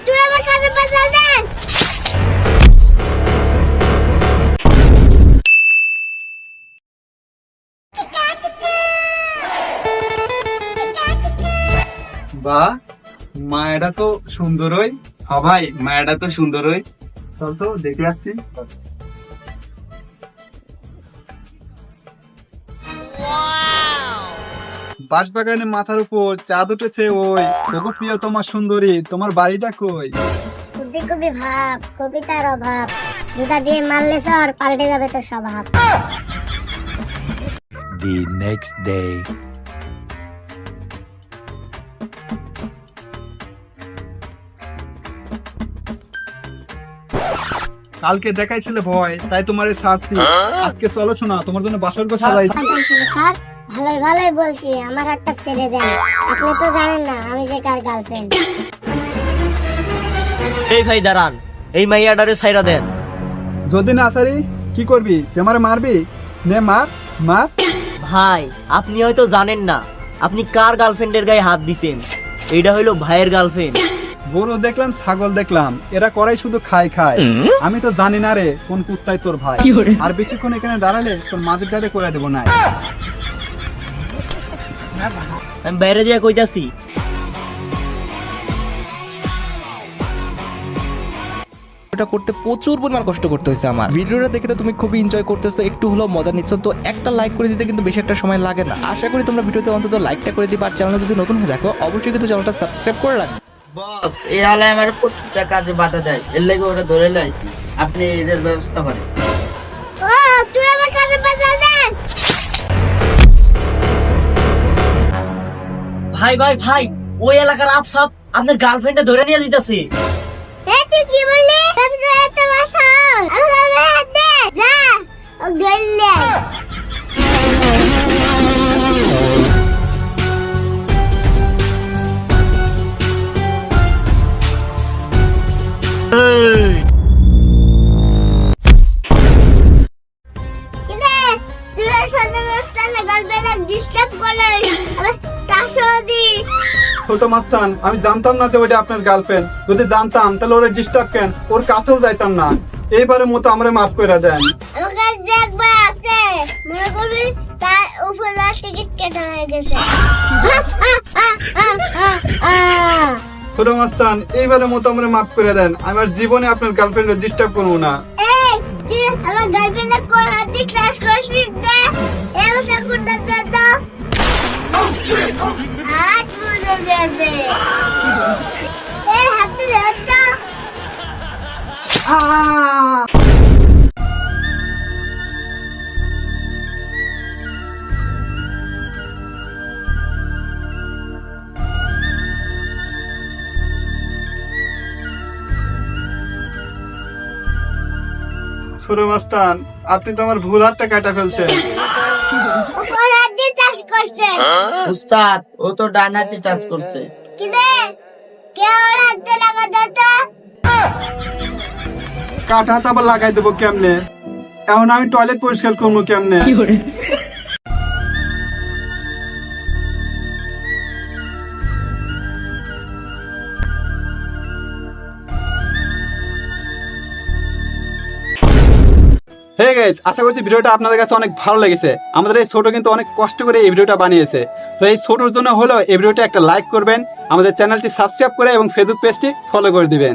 তুই আমার কাছে পাশা দেস। বাহ, মায়েরা তো সুন্দরই। হ্যাঁ ভাই, মায়েরা তো সুন্দরই। চল তো দেখে আসছি। বাঁশবাগানে মাথার উপর চাঁদ উঠেছে ওই। ওগো প্রিয় তোমার সুন্দরী, তোমার বাড়িটা কই? বুদ্ধি কবি ভাব, কবিতার অভাব, জুতা দিয়ে মারলে সর পাল্টে যাবে তোর স্বভাব। The next day. কালকে দেখাইছিল ভয়, তাই তোমারে ছাড়ছি। আজকে চলো শোনা, তোমার জন্য বাসর ঘর সাজাইছি। স্যার ভালোই ভালোই বলছি, আমার একটা ছেড়ে দেন। আপনি তো জানেন না আমি যে কার গার্লফ্রেন্ড। এই ভাই দাঁড়ান, এই মাইয়াডারে ছাইরা দেন। যদি না আসারি কি করবি? তুই আমারে মারবি? নে মার মার। ভাই আপনি হয়তো জানেন না আপনি কার গার্লফ্রেন্ডের গায়ে হাত দিছেন। এইটা হইলো ভাইয়ের গার্লফ্রেন্ড। গরু দেখলাম, ছাগল দেখলাম, এরা করাই শুধু খায় খায়। আমি তো জানি না রে কোন কুত্তায় তোর ভাই। আর বেশিক্ষণ এখানে দাঁড়ালে তোর মাঝের ডালে করে দেবো না। আমি বাইরে দিয়ে কইতাছি। এটা করতে প্রচুর পরিমাণ কষ্ট করতে হয়েছে আমার। ভিডিওটা দেখে তো তুমি খুবই এনজয় করতেছো, একটু হলেও মজা নিচ্ছ, তো একটা লাইক করে দিতে কিন্তু বেশি একটা সময় লাগে না। আশা করি তোমরা ভিডিওতে অন্তত লাইকটা করে দিবা। আর চ্যানেলে যদি নতুন হয়ে দেখো অবশ্যই কিন্তু চ্যানেলটা সাবস্ক্রাইব করে রাখবে। বস এই হালে আমার প্রত্যেকটা কাজে বাধা দেয়, এর লেগে ওরা ধরে লাইছি। আপনি এর ব্যবস্থা করেন। ও তুই আমার কাছে পাশা দেস। ভাই ভাই ভাই, ওই এলাকার আফসাব আপনার গার্লফ্রেন্ডে ধরে নিয়ে দিতেছে। তুই কি বললি? সবসময় এত বাসা আমার হাত দে যা ও গেলে। ছোট মাস্তান, আমি জানতাম না যে ওটা আপনার গার্লফ্রেন্ড। যদি জানতাম তাহলে ওরা ডিস্টার্ব কেন, ওর কাছেও যাইতাম না। এইবারের মতো আমরা মাফ করে দেন। তার উপরে টিকিট কেটে হয়ে গেছে। ছোট মাস্তান, এইবারের মতো আমরা মাফ করে দেন। আমার জীবনে আপনার গার্লফ্রেন্ড ডিস্টার্ব করবো না। এই তুই আমার গার্লফ্রেন্ড কোন হাতে ক্লাস করছিস দে এই সাকুন্ডা দে তো হাত মুজে দে দে এই হাতে দে তো ছোট মাস্তান, আপনি তো আমার ভুল হাতটা কাটা ফেলছেন। ও কোন হাতে টাচ করছে? উস্তাদ ও তো ডান হাতে টাচ করছে। কি রে কে ওর হাতে লাগা দে তো কাটা হাত আবার লাগাই দেবো কেমনে? এখন আমি টয়লেট পরিষ্কার করবো কেমনে? হে গাইস, আশা করছি ভিডিওটা আপনাদের কাছে অনেক ভালো লেগেছে। আমাদের এই ছোট কিন্তু অনেক কষ্ট করে এই ভিডিওটা বানিয়েছে। তো এই ছোটর জন্য হলো এই ভিডিওটা একটা লাইক করবেন, আমাদের চ্যানেলটি সাবস্ক্রাইব করে এবং ফেসবুক পেজটি ফলো করে দিবেন।